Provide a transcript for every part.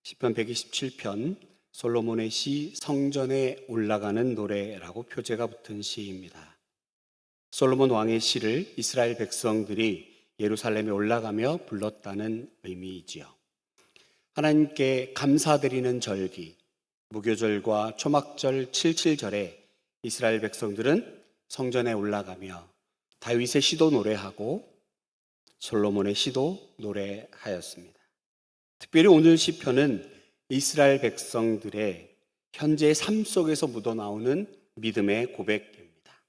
시편 127편 솔로몬의 시 성전에 올라가는 노래라고 표제가 붙은 시입니다. 솔로몬 왕의 시를 이스라엘 백성들이 예루살렘에 올라가며 불렀다는 의미이지요. 하나님께 감사드리는 절기, 무교절과 초막절 77절에 이스라엘 백성들은 성전에 올라가며 다윗의 시도 노래하고 솔로몬의 시도 노래하였습니다. 특별히 오늘 시편은 이스라엘 백성들의 현재의 삶 속에서 묻어나오는 믿음의 고백입니다.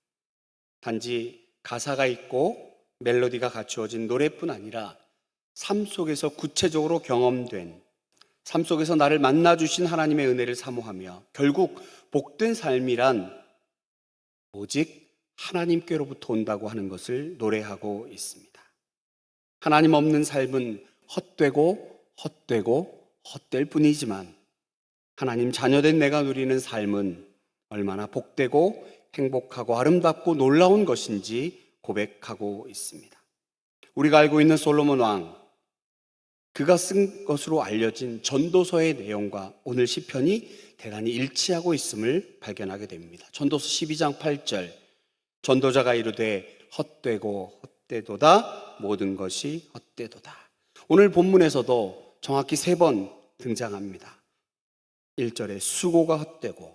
단지 가사가 있고 멜로디가 갖추어진 노래뿐 아니라 삶 속에서 구체적으로 경험된, 삶 속에서 나를 만나주신 하나님의 은혜를 사모하며 결국 복된 삶이란 오직 하나님께로부터 온다고 하는 것을 노래하고 있습니다. 하나님 없는 삶은 헛되고 헛될 뿐이지만 하나님 자녀된 내가 누리는 삶은 얼마나 복되고 행복하고 아름답고 놀라운 것인지 고백하고 있습니다. 우리가 알고 있는 솔로몬 왕, 그가 쓴 것으로 알려진 전도서의 내용과 오늘 시편이 대단히 일치하고 있음을 발견하게 됩니다. 전도서 12장 8절, 전도자가 이르되 헛되고 헛되도다, 모든 것이 헛되도다. 오늘 본문에서도 정확히 3번 등장합니다. 1절에 수고가 헛되고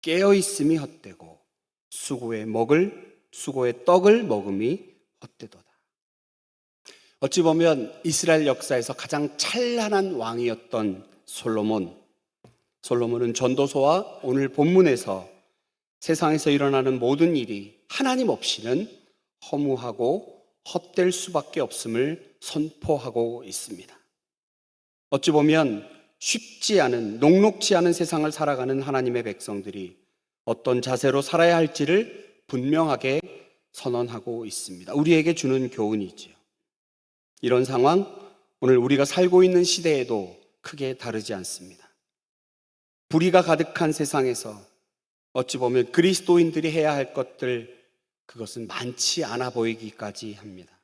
깨어있음이 헛되고 수고의 떡을 먹음이 헛되도다. 어찌 보면 이스라엘 역사에서 가장 찬란한 왕이었던 솔로몬은 전도서와 오늘 본문에서 세상에서 일어나는 모든 일이 하나님 없이는 허무하고 헛될 수밖에 없음을 선포하고 있습니다. 어찌 보면 쉽지 않은, 녹록지 않은 세상을 살아가는 하나님의 백성들이 어떤 자세로 살아야 할지를 분명하게 선언하고 있습니다. 우리에게 주는 교훈이지요. 이런 상황, 오늘 우리가 살고 있는 시대에도 크게 다르지 않습니다. 불의가 가득한 세상에서 어찌 보면 그리스도인들이 해야 할 것들, 그것은 많지 않아 보이기까지 합니다.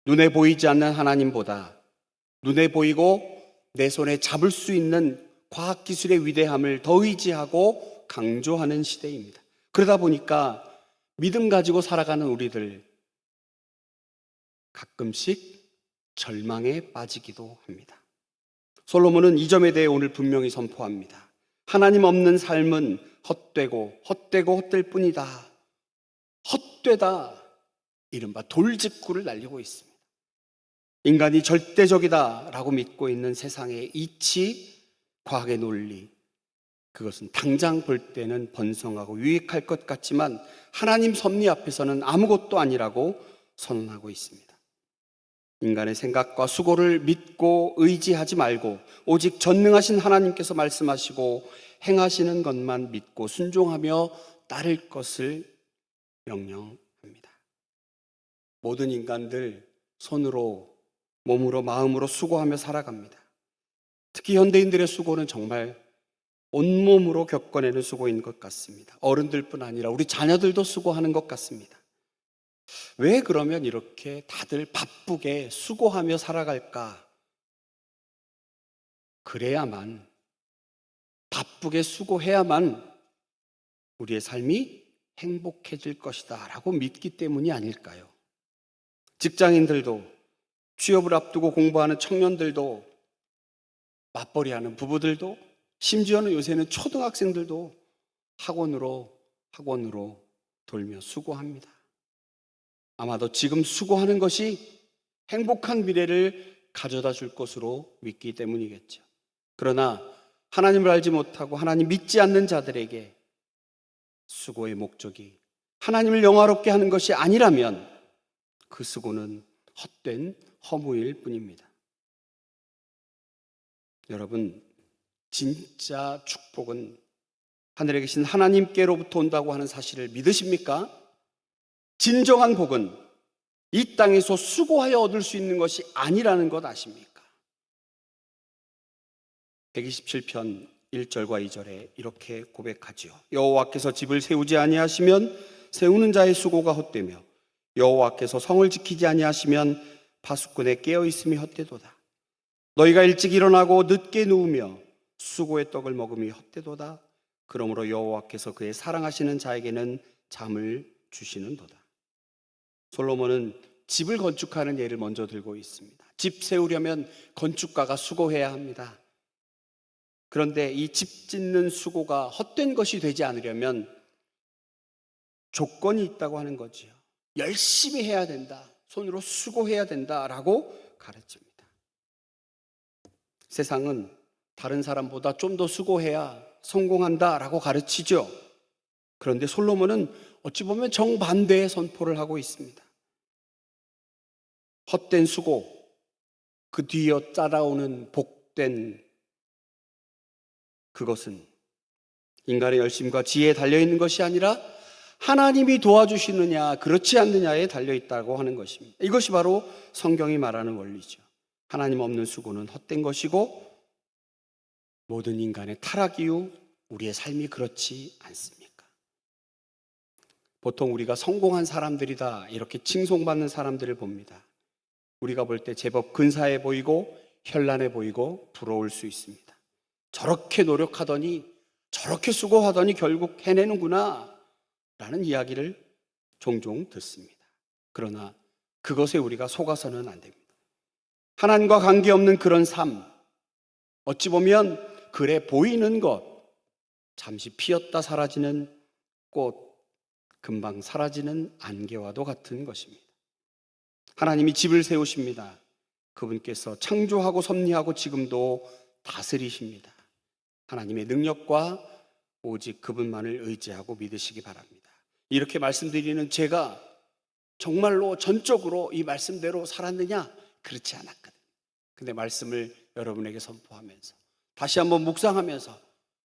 눈에 보이지 않는 하나님보다 눈에 보이고 내 손에 잡을 수 있는 과학기술의 위대함을 더 의지하고 강조하는 시대입니다. 그러다 보니까 믿음 가지고 살아가는 우리들 가끔씩 절망에 빠지기도 합니다. 솔로몬은 이 점에 대해 오늘 분명히 선포합니다. 하나님 없는 삶은 헛될 뿐이다. 헛되다. 이른바 돌직구를 날리고 있습니다. 인간이 절대적이다라고 믿고 있는 세상의 이치, 과학의 논리, 그것은 당장 볼 때는 번성하고 유익할 것 같지만 하나님 섭리 앞에서는 아무것도 아니라고 선언하고 있습니다. 인간의 생각과 수고를 믿고 의지하지 말고 오직 전능하신 하나님께서 말씀하시고 행하시는 것만 믿고 순종하며 따를 것을 명령합니다. 모든 인간들 손으로, 몸으로, 마음으로 수고하며 살아갑니다. 특히 현대인들의 수고는 정말 온몸으로 겪어내는 수고인 것 같습니다. 어른들뿐 아니라 우리 자녀들도 수고하는 것 같습니다. 왜 그러면 이렇게 다들 바쁘게 수고하며 살아갈까? 그래야만, 바쁘게 수고해야만 우리의 삶이 행복해질 것이다 라고 믿기 때문이 아닐까요? 직장인들도, 취업을 앞두고 공부하는 청년들도, 맞벌이하는 부부들도, 심지어는 요새는 초등학생들도 학원으로 돌며 수고합니다. 아마도 지금 수고하는 것이 행복한 미래를 가져다 줄 것으로 믿기 때문이겠죠. 그러나 하나님을 알지 못하고 하나님 믿지 않는 자들에게 수고의 목적이 하나님을 영화롭게 하는 것이 아니라면 그 수고는 헛된 허무일 뿐입니다. 여러분, 진짜 축복은 하늘에 계신 하나님께로부터 온다고 하는 사실을 믿으십니까? 진정한 복은 이 땅에서 수고하여 얻을 수 있는 것이 아니라는 것 아십니까? 127편 1절과 2절에 이렇게 고백하지요. 여호와께서 집을 세우지 아니하시면 세우는 자의 수고가 헛되며 여호와께서 성을 지키지 아니하시면 파수꾼의 깨어있음이 헛되도다. 너희가 일찍 일어나고 늦게 누우며 수고의 떡을 먹음이 헛되도다. 그러므로 여호와께서 그의 사랑하시는 자에게는 잠을 주시는도다. 솔로몬은 집을 건축하는 예를 먼저 들고 있습니다. 집 세우려면 건축가가 수고해야 합니다. 그런데 이 집 짓는 수고가 헛된 것이 되지 않으려면 조건이 있다고 하는 거지요. 열심히 해야 된다. 손으로 수고해야 된다라고 가르칩니다. 세상은 다른 사람보다 좀 더 수고해야 성공한다라고 가르치죠. 그런데 솔로몬은 어찌 보면 정반대의 선포를 하고 있습니다. 헛된 수고, 그 뒤이어 따라오는 복된 그것은 인간의 열심과 지혜에 달려있는 것이 아니라 하나님이 도와주시느냐 그렇지 않느냐에 달려있다고 하는 것입니다. 이것이 바로 성경이 말하는 원리죠. 하나님 없는 수고는 헛된 것이고 모든 인간의 타락 이후 우리의 삶이 그렇지 않습니까? 보통 우리가 성공한 사람들이다 이렇게 칭송받는 사람들을 봅니다. 우리가 볼 때 제법 근사해 보이고 현란해 보이고 부러울 수 있습니다. 저렇게 노력하더니 저렇게 수고하더니 결국 해내는구나 라는 이야기를 종종 듣습니다. 그러나 그것에 우리가 속아서는 안 됩니다. 하나님과 관계없는 그런 삶, 어찌 보면 그래 보이는 것, 잠시 피었다 사라지는 꽃, 금방 사라지는 안개와도 같은 것입니다. 하나님이 집을 세우십니다. 그분께서 창조하고 섭리하고 지금도 다스리십니다. 하나님의 능력과 오직 그분만을 의지하고 믿으시기 바랍니다. 이렇게 말씀드리는 제가 정말로 전적으로 이 말씀대로 살았느냐? 그렇지 않았거든요. 근데 말씀을 여러분에게 선포하면서 다시 한번 묵상하면서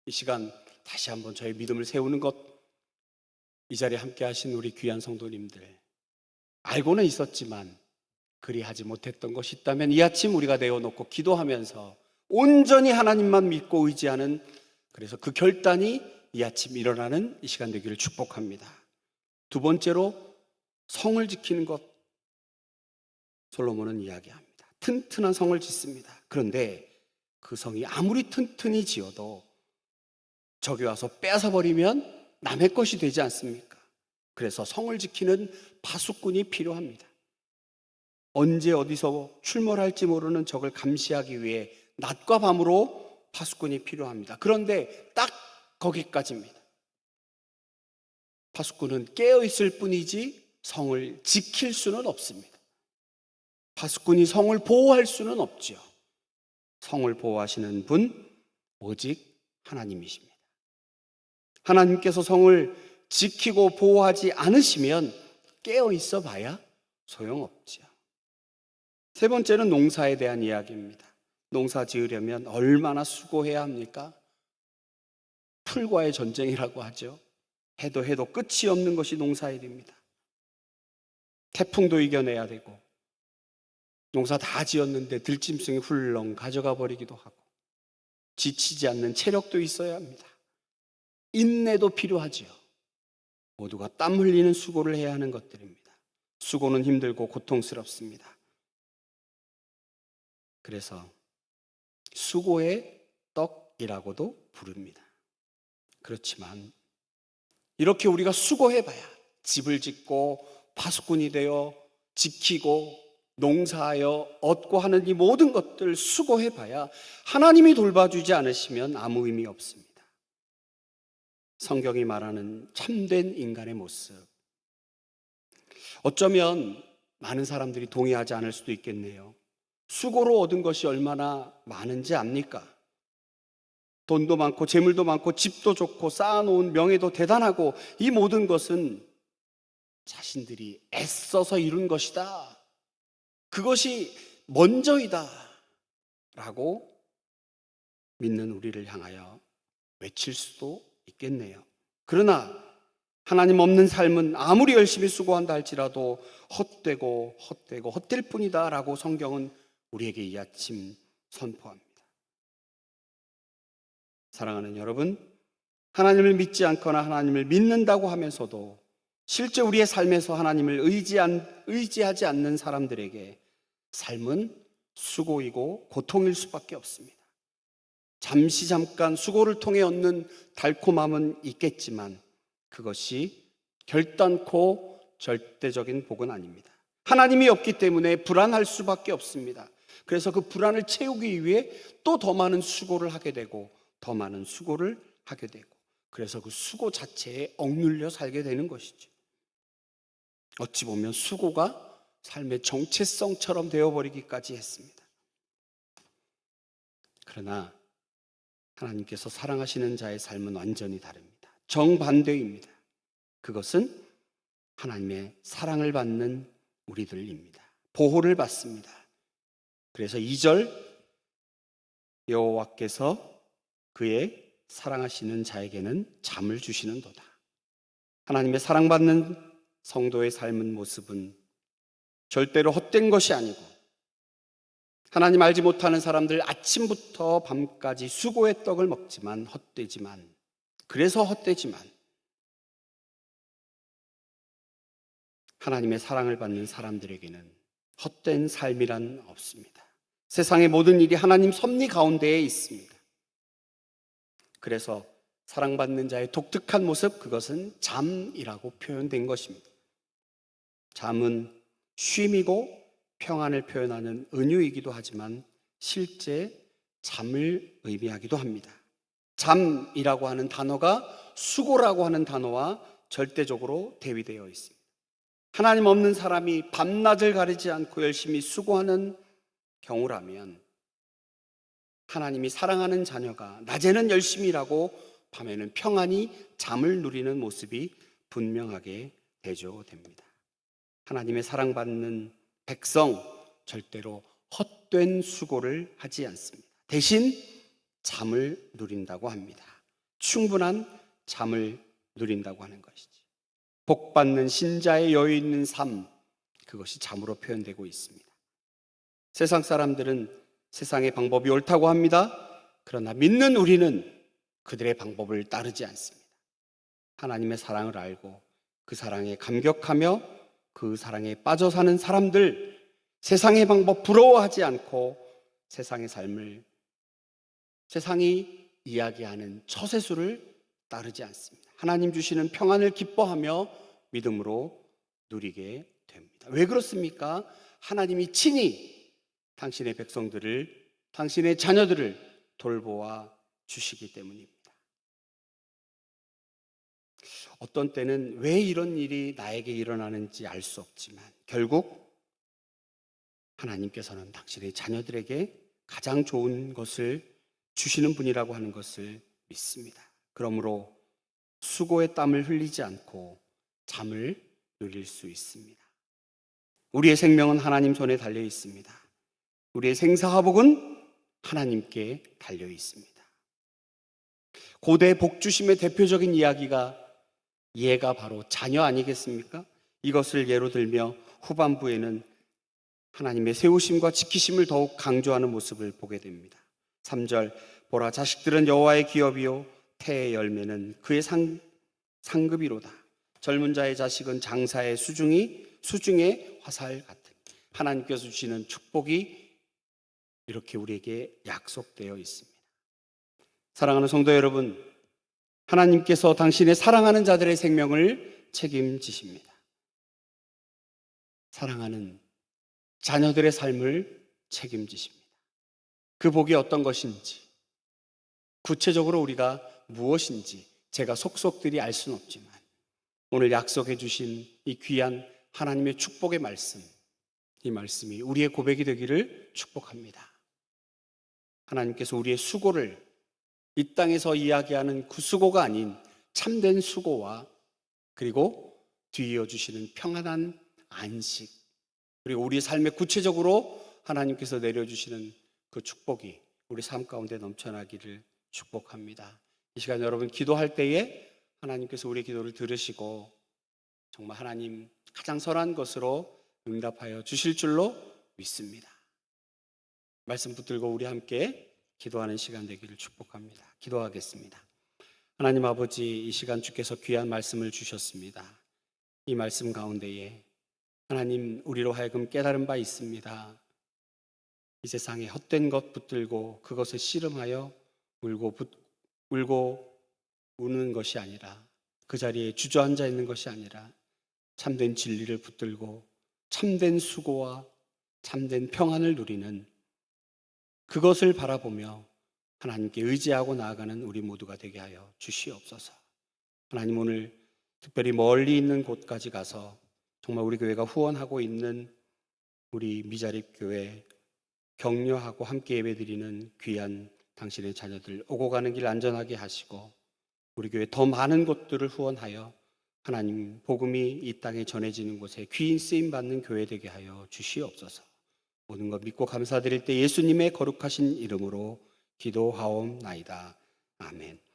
이 시간 다시 한번 저의 믿음을 세우는 것, 이 자리에 함께 하신 우리 귀한 성도님들, 알고는 있었지만 그리하지 못했던 것이 있다면 이 아침 우리가 내어놓고 기도하면서 온전히 하나님만 믿고 의지하는, 그래서 그 결단이 이 아침 일어나는 이 시간 되기를 축복합니다. 두 번째로 성을 지키는 것, 솔로몬은 이야기합니다. 튼튼한 성을 짓습니다. 그런데 그 성이 아무리 튼튼히 지어도 적이 와서 빼앗아버리면 남의 것이 되지 않습니까? 그래서 성을 지키는 파수꾼이 필요합니다. 언제 어디서 출몰할지 모르는 적을 감시하기 위해 낮과 밤으로 파수꾼이 필요합니다. 그런데 딱 거기까지입니다. 파수꾼은 깨어있을 뿐이지 성을 지킬 수는 없습니다. 파수꾼이 성을 보호할 수는 없죠. 성을 보호하시는 분 오직 하나님이십니다. 하나님께서 성을 지키고 보호하지 않으시면 깨어있어 봐야 소용없죠. 세 번째는 농사에 대한 이야기입니다. 농사 지으려면 얼마나 수고해야 합니까? 풀과의 전쟁이라고 하죠. 해도 끝이 없는 것이 농사일입니다. 태풍도 이겨내야 되고 농사 다 지었는데 들짐승이 훌렁 가져가 버리기도 하고 지치지 않는 체력도 있어야 합니다. 인내도 필요하지요. 모두가 땀 흘리는 수고를 해야 하는 것들입니다. 수고는 힘들고 고통스럽습니다. 그래서 수고의 떡이라고도 부릅니다. 그렇지만 이렇게 우리가 수고해봐야 집을 짓고 파수꾼이 되어 지키고 농사하여 얻고 하는 이 모든 것들 수고해봐야 하나님이 돌봐주지 않으시면 아무 의미 없습니다. 성경이 말하는 참된 인간의 모습, 어쩌면 많은 사람들이 동의하지 않을 수도 있겠네요. 수고로 얻은 것이 얼마나 많은지 압니까? 돈도 많고 재물도 많고 집도 좋고 쌓아놓은 명예도 대단하고 이 모든 것은 자신들이 애써서 이룬 것이다, 그것이 먼저이다 라고 믿는 우리를 향하여 외칠 수도 있겠네요. 그러나 하나님 없는 삶은 아무리 열심히 수고한다 할지라도 헛되고 헛될 뿐이다 라고 성경은 우리에게 이 아침 선포합니다. 사랑하는 여러분, 하나님을 믿지 않거나 하나님을 믿는다고 하면서도 실제 우리의 삶에서 하나님을 의지하지 않는 사람들에게 삶은 수고이고 고통일 수밖에 없습니다. 잠깐 수고를 통해 얻는 달콤함은 있겠지만 그것이 결단코 절대적인 복은 아닙니다. 하나님이 없기 때문에 불안할 수밖에 없습니다. 그래서 그 불안을 채우기 위해 또 더 많은 수고를 하게 되고 더 많은 수고를 하게 되고, 그래서 그 수고 자체에 억눌려 살게 되는 것이죠. 어찌 보면 수고가 삶의 정체성처럼 되어버리기까지 했습니다. 그러나 하나님께서 사랑하시는 자의 삶은 완전히 다릅니다. 정반대입니다. 그것은 하나님의 사랑을 받는 우리들입니다. 보호를 받습니다. 그래서 2절, 여호와께서 그의 사랑하시는 자에게는 잠을 주시는도다. 하나님의 사랑받는 성도의 삶은 모습은 절대로 헛된 것이 아니고, 하나님 알지 못하는 사람들 아침부터 밤까지 수고의 떡을 먹지만 헛되지만, 그래서 헛되지만 하나님의 사랑을 받는 사람들에게는 헛된 삶이란 없습니다. 세상의 모든 일이 하나님 섭리 가운데에 있습니다. 그래서 사랑받는 자의 독특한 모습, 그것은 잠이라고 표현된 것입니다. 잠은 쉼이고 평안을 표현하는 은유이기도 하지만 실제 잠을 의미하기도 합니다. 잠이라고 하는 단어가 수고라고 하는 단어와 절대적으로 대비되어 있습니다. 하나님 없는 사람이 밤낮을 가리지 않고 열심히 수고하는 경우라면, 하나님이 사랑하는 자녀가 낮에는 열심히 일하고 밤에는 평안히 잠을 누리는 모습이 분명하게 대조됩니다. 하나님의 사랑받는 백성, 절대로 헛된 수고를 하지 않습니다. 대신 잠을 누린다고 합니다. 충분한 잠을 누린다고 하는 것이지. 복받는 신자의 여유 있는 삶, 그것이 잠으로 표현되고 있습니다. 세상 사람들은 세상의 방법이 옳다고 합니다. 그러나 믿는 우리는 그들의 방법을 따르지 않습니다. 하나님의 사랑을 알고 그 사랑에 감격하며 그 사랑에 빠져 사는 사람들, 세상의 방법 부러워하지 않고 세상의 삶을, 세상이 이야기하는 처세술을 따르지 않습니다. 하나님 주시는 평안을 기뻐하며 믿음으로 누리게 됩니다. 왜 그렇습니까? 하나님이 친히 당신의 백성들을, 당신의 자녀들을 돌보아 주시기 때문입니다. 어떤 때는 왜 이런 일이 나에게 일어나는지 알 수 없지만 결국 하나님께서는 당신의 자녀들에게 가장 좋은 것을 주시는 분이라고 하는 것을 믿습니다. 그러므로 수고의 땀을 흘리지 않고 잠을 누릴 수 있습니다. 우리의 생명은 하나님 손에 달려 있습니다. 우리의 생사화복은 하나님께 달려 있습니다. 고대 복주심의 대표적인 예가 바로 자녀 아니겠습니까? 이것을 예로 들며 후반부에는 하나님의 세우심과 지키심을 더욱 강조하는 모습을 보게 됩니다. 3절, 보라, 자식들은 여호와의 기업이요 태의 열매는 그의 상급이로다. 젊은 자의 자식은 장사의 수중의 화살 같은, 하나님께서 주시는 축복이 이렇게 우리에게 약속되어 있습니다. 사랑하는 성도 여러분, 하나님께서 당신의 사랑하는 자들의 생명을 책임지십니다. 사랑하는 자녀들의 삶을 책임지십니다. 그 복이 어떤 것인지, 구체적으로 우리가 무엇인지 제가 속속들이 알 수는 없지만 오늘 약속해 주신 이 귀한 하나님의 축복의 말씀, 이 말씀이 우리의 고백이 되기를 축복합니다. 하나님께서 우리의 수고를 이 땅에서 이야기하는 그 수고가 아닌 참된 수고와, 그리고 뒤이어 주시는 평안한 안식, 그리고 우리 삶에 구체적으로 하나님께서 내려주시는 그 축복이 우리 삶 가운데 넘쳐나기를 축복합니다. 이 시간 여러분 기도할 때에 하나님께서 우리의 기도를 들으시고 정말 하나님 가장 선한 것으로 응답하여 주실 줄로 믿습니다. 말씀 붙들고 우리 함께 기도하는 시간 되기를 축복합니다. 기도하겠습니다. 하나님 아버지, 이 시간 주께서 귀한 말씀을 주셨습니다. 이 말씀 가운데에 하나님 우리로 하여금 깨달은 바 있습니다. 이 세상에 헛된 것 붙들고 그것을 씨름하여 울고 우는 것이 아니라, 그 자리에 주저앉아 있는 것이 아니라 참된 진리를 붙들고 참된 수고와 참된 평안을 누리는, 그것을 바라보며 하나님께 의지하고 나아가는 우리 모두가 되게 하여 주시옵소서. 하나님, 오늘 특별히 멀리 있는 곳까지 가서 정말 우리 교회가 후원하고 있는 우리 미자립 교회 격려하고 함께 예배드리는 귀한 당신의 자녀들 오고 가는 길 안전하게 하시고, 우리 교회 더 많은 곳들을 후원하여 하나님 복음이 이 땅에 전해지는 곳에 귀인 쓰임 받는 교회 되게 하여 주시옵소서. 모든 것 믿고 감사드릴 때 예수님의 거룩하신 이름으로 기도하옵나이다. 아멘.